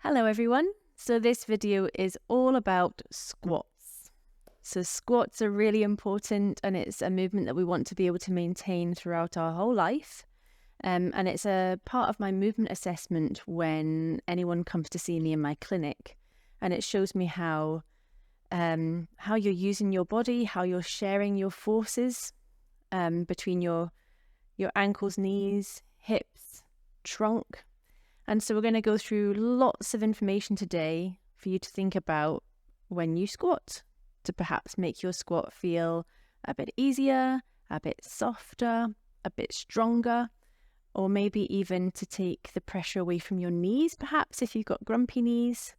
Hello everyone. So this video is all about squats. So squats are really important and it's a movement that we want to be able to maintain throughout our whole life. And it's a part of my movement assessment when anyone comes to see me in my clinic. And it shows me how you're using your body, how you're sharing your forces between your ankles, knees, hips, trunk. And so we're going to go through lots of information today for you to think about when you squat, to perhaps make your squat feel a bit easier, a bit softer, a bit stronger, or maybe even to take the pressure away from your knees, perhaps if you've got grumpy knees,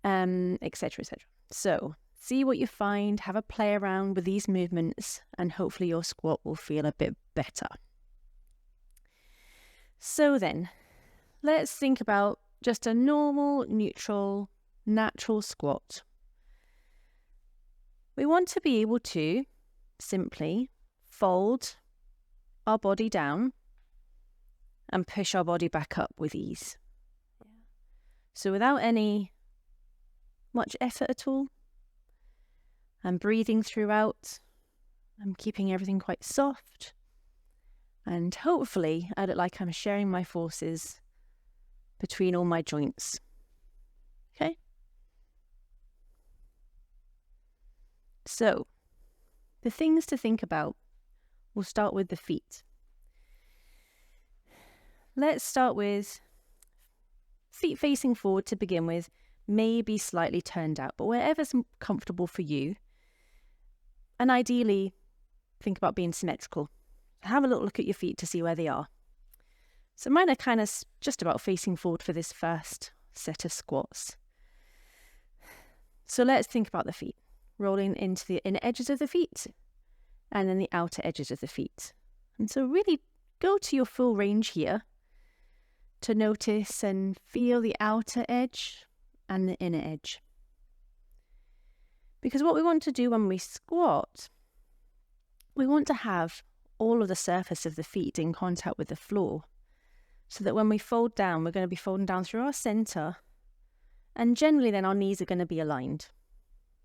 etc., etc. So see what you find, have a play around with these movements, and hopefully your squat will feel a bit better. So then, let's think about just a normal, neutral, natural squat. We want to be able to simply fold our body down and push our body back up with ease. So without any much effort at all, I'm breathing throughout, I'm keeping everything quite soft, and hopefully I look like I'm sharing my forces between all my joints. Okay? So, the things to think about, we'll start with the feet. Let's start with feet facing forward to begin with, maybe slightly turned out, but wherever's comfortable for you. And ideally, think about being symmetrical. Have a little look at your feet to see where they are. So mine are kind of just about facing forward for this first set of squats. So let's think about the feet, rolling into the inner edges of the feet and then the outer edges of the feet. And so really go to your full range here to notice and feel the outer edge and the inner edge. Because what we want to do when we squat, we want to have all of the surface of the feet in contact with the floor. So that when we fold down, we're going to be folding down through our center, and generally then our knees are going to be aligned.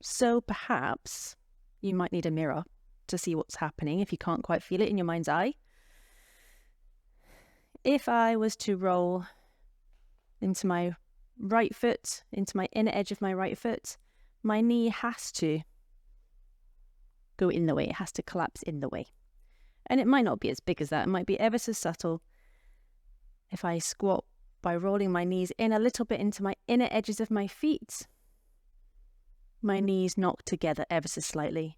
So perhaps you might need a mirror to see what's happening if you can't quite feel it in your mind's eye. If I was to roll into my right foot, into my inner edge of my right foot, my knee has to go in the way. It has to collapse in the way. And it might not be as big as that. It might be ever so subtle. If I squat by rolling my knees in a little bit into my inner edges of my feet, my knees knock together ever so slightly.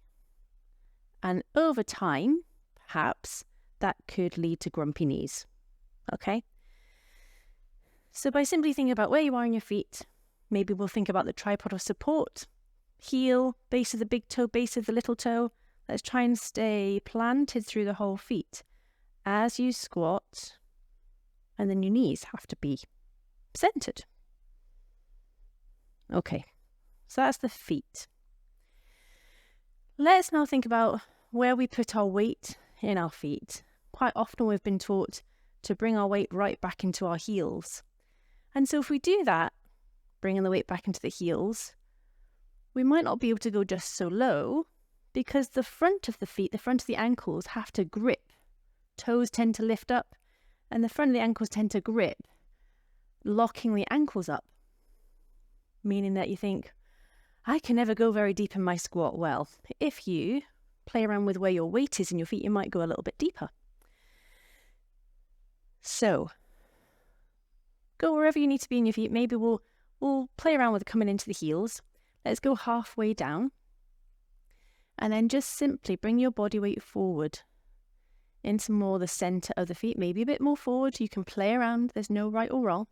And over time, perhaps, that could lead to grumpy knees. Okay? So by simply thinking about where you are in your feet, maybe we'll think about the tripod of support, heel, base of the big toe, base of the little toe. Let's try and stay planted through the whole feet. As you squat, and then your knees have to be centered. Okay, so that's the feet. Let's now think about where we put our weight in our feet. Quite often we've been taught to bring our weight right back into our heels. And so if we do that, bringing the weight back into the heels, we might not be able to go just so low because the front of the feet, the front of the ankles have to grip. Toes tend to lift up, and the front of the ankles tend to grip, locking the ankles up, meaning that you think, I can never go very deep in my squat. Well, if you play around with where your weight is in your feet, you might go a little bit deeper. So, go wherever you need to be in your feet. Maybe we'll play around with coming into the heels. Let's go halfway down. And then just simply bring your body weight forward into more the center of the feet, maybe a bit more forward. You can play around. There's no right or wrong.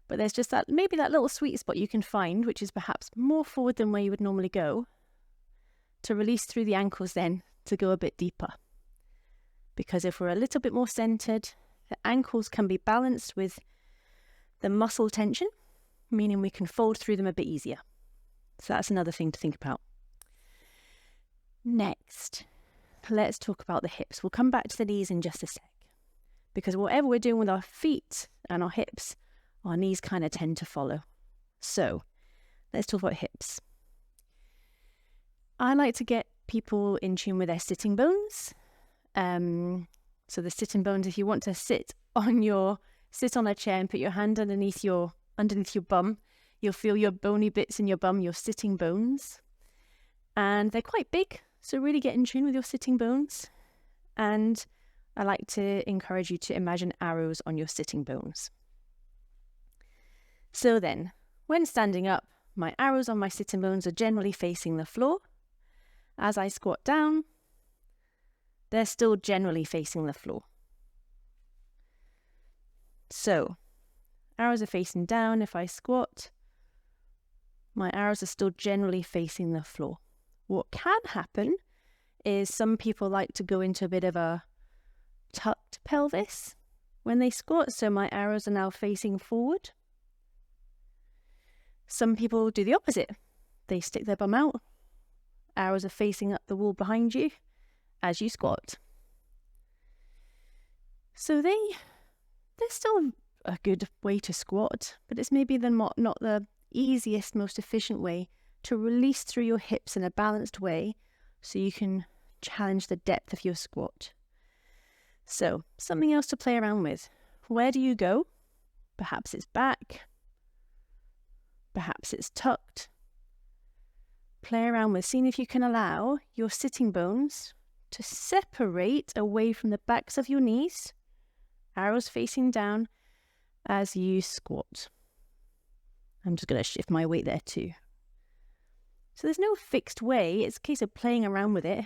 But there's just that, maybe that little sweet spot you can find, which is perhaps more forward than where you would normally go, to release through the ankles then to go a bit deeper. Because if we're a little bit more centered, the ankles can be balanced with the muscle tension, meaning we can fold through them a bit easier. So that's another thing to think about. Next, let's talk about the hips. We'll come back to the knees in just a sec. Because whatever we're doing with our feet and our hips, our knees kind of tend to follow. So let's talk about hips. I like to get people in tune with their sitting bones. So the sitting bones, if you want to sit on a chair and put your hand underneath your bum, you'll feel your bony bits in your bum, your sitting bones. And they're quite big, so really get in tune with your sitting bones. And I like to encourage you to imagine arrows on your sitting bones. So then, when standing up, my arrows on my sitting bones are generally facing the floor. As I squat down, they're still generally facing the floor. So, arrows are facing down. If I squat, my arrows are still generally facing the floor. What can happen is some people like to go into a bit of a tucked pelvis when they squat, so my arrows are now facing forward. Some people do the opposite. They stick their bum out. Arrows are facing up the wall behind you as you squat. So they're still a good way to squat, but it's maybe not the easiest, most efficient way to release through your hips in a balanced way so you can challenge the depth of your squat. So something else to play around with. Where do you go? Perhaps it's back. Perhaps it's tucked. Play around with seeing if you can allow your sitting bones to separate away from the backs of your knees, arrows facing down as you squat. I'm just going to shift my weight there too. So there's no fixed way. It's a case of playing around with it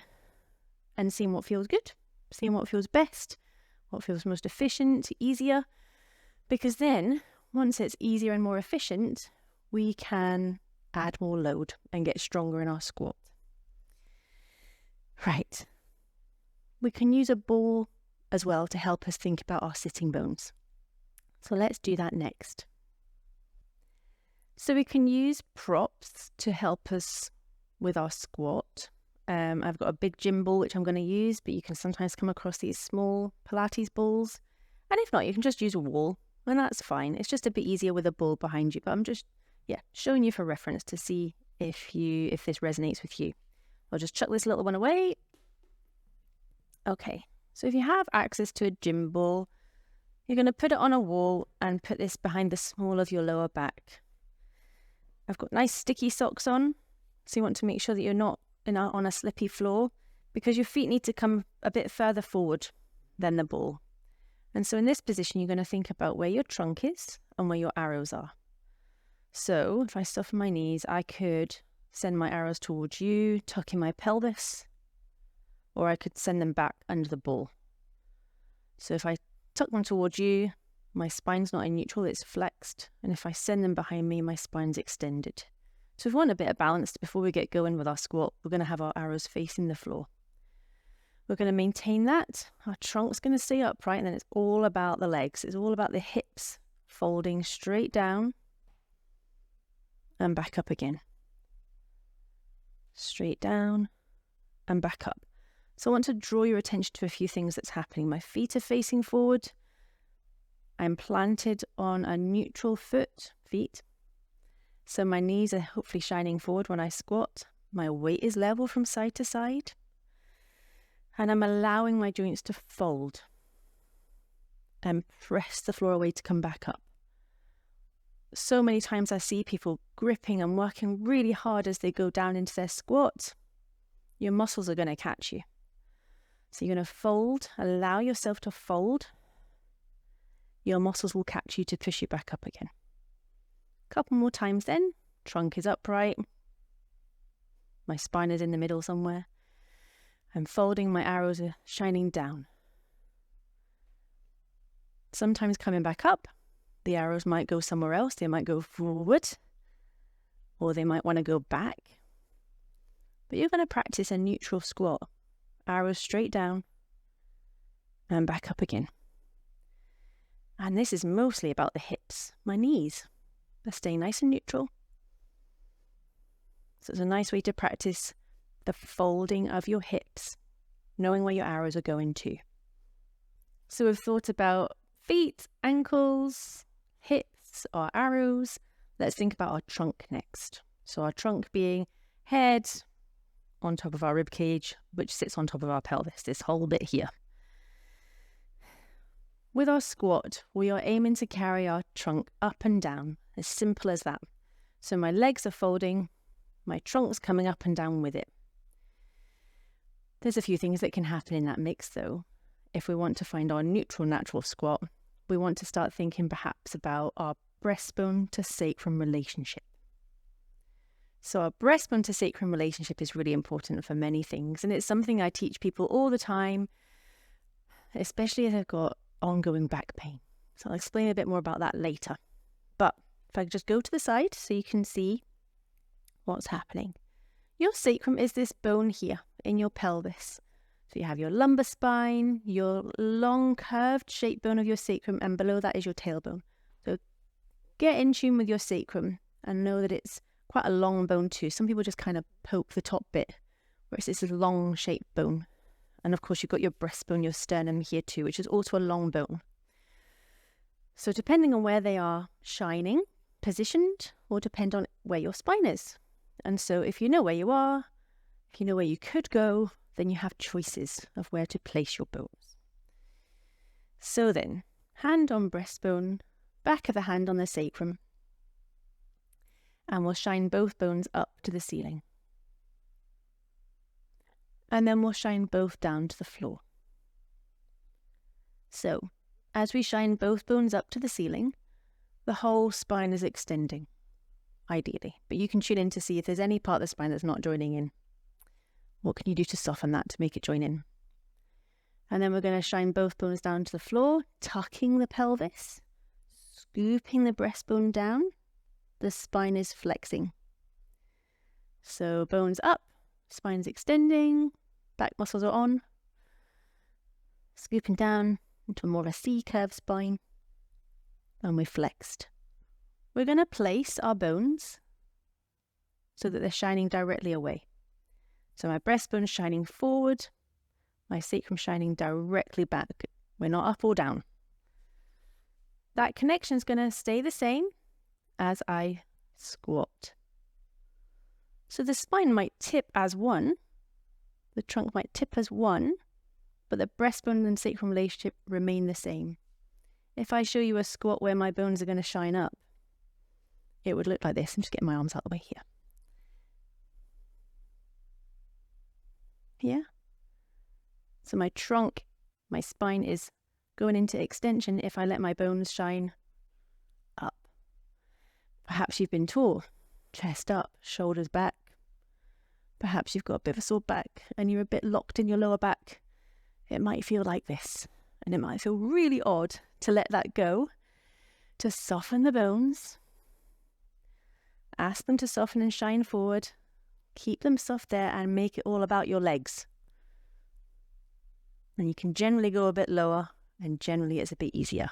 and seeing what feels good, seeing what feels best, what feels most efficient, easier. Because then, once it's easier and more efficient, we can add more load and get stronger in our squat. Right. We can use a ball as well to help us think about our sitting bones. So let's do that next. So we can use props to help us with our squat. I've got a big gym ball which I'm going to use, but you can sometimes come across these small Pilates balls. And if not, you can just use a wall, and that's fine. It's just a bit easier with a ball behind you, but I'm just showing you for reference to see if this resonates with you. I'll just chuck this little one away. Okay, so if you have access to a gym ball, you're going to put it on a wall and put this behind the small of your lower back. I've got nice sticky socks on, so you want to make sure that you're not on a slippy floor, because your feet need to come a bit further forward than the ball. And so in this position, you're going to think about where your trunk is and where your arrows are. So if I soften my knees, I could send my arrows towards you, tuck in my pelvis, or I could send them back under the ball. So if I tuck them towards you, my spine's not in neutral, it's flexed. And if I send them behind me, my spine's extended. So if we want a bit of balance before we get going with our squat, we're going to have our arrows facing the floor. We're going to maintain that. Our trunk's going to stay upright, and then it's all about the legs. It's all about the hips folding straight down and back up again. Straight down and back up. So I want to draw your attention to a few things that's happening. My feet are facing forward. I'm planted on a neutral feet. So my knees are hopefully shining forward when I squat. My weight is level from side to side. And I'm allowing my joints to fold and press the floor away to come back up. So many times I see people gripping and working really hard as they go down into their squat. Your muscles are going to catch you. So you're going to fold, allow yourself to fold. Your muscles will catch you to push you back up again. A couple more times then. Trunk is upright. My spine is in the middle somewhere. I'm folding, my arrows are shining down. Sometimes coming back up, the arrows might go somewhere else. They might go forward, or they might want to go back. But you're going to practice a neutral squat. Arrows straight down and back up again. And this is mostly about the hips. My knees, they're staying nice and neutral. So it's a nice way to practice the folding of your hips, knowing where your arrows are going to. So we've thought about feet, ankles, hips, points, our arrows. Let's think about our trunk next. So our trunk being head on top of our rib cage, which sits on top of our pelvis, this whole bit here. With our squat, we are aiming to carry our trunk up and down, as simple as that. So my legs are folding, my trunk's coming up and down with it. There's a few things that can happen in that mix though. If we want to find our neutral natural squat, we want to start thinking perhaps about our breastbone to sacrum relationship. So our breastbone to sacrum relationship is really important for many things, and it's something I teach people all the time, especially if they've got ongoing back pain. So I'll explain a bit more about that later. But if I just go to the side so you can see what's happening. Your sacrum is this bone here in your pelvis. So you have your lumbar spine, your long curved shaped bone of your sacrum, and below that is your tailbone. So get in tune with your sacrum and know that it's quite a long bone too. Some people just kind of poke the top bit, whereas it's this long shaped bone. And of course you've got your breastbone, your sternum here too, which is also a long bone. So depending on where they are shining, positioned, will depend on where your spine is. And so if you know where you are, if you know where you could go, then you have choices of where to place your bones. So then, hand on breastbone, back of the hand on the sacrum, and we'll shine both bones up to the ceiling. And then we'll shine both down to the floor. So, as we shine both bones up to the ceiling, the whole spine is extending, ideally. But you can tune in to see if there's any part of the spine that's not joining in. What can you do to soften that to make it join in? And then we're going to shine both bones down to the floor, tucking the pelvis, scooping the breastbone down. The spine is flexing. So bones up, spine's extending, back muscles are on, scooping down into more of a C-curve spine, and we're flexed. We're going to place our bones so that they're shining directly away. So my breastbone's shining forward, my sacrum shining directly back. We're not up or down. That connection is going to stay the same as I squat. So the spine might tip as one, the trunk might tip as one, but the breastbone and sacrum relationship remain the same. If I show you a squat where my bones are going to shine up, it would look like this. I'm just getting my arms out of the way here. Yeah? So my trunk, my spine is going into extension if I let my bones shine up. Perhaps you've been tall, chest up, shoulders back. Perhaps you've got a bit of a sore back and you're a bit locked in your lower back. It might feel like this, and it might feel really odd to let that go, to soften the bones. Ask them to soften and shine forward. Keep them soft there and make it all about your legs. And you can generally go a bit lower, and generally it's a bit easier.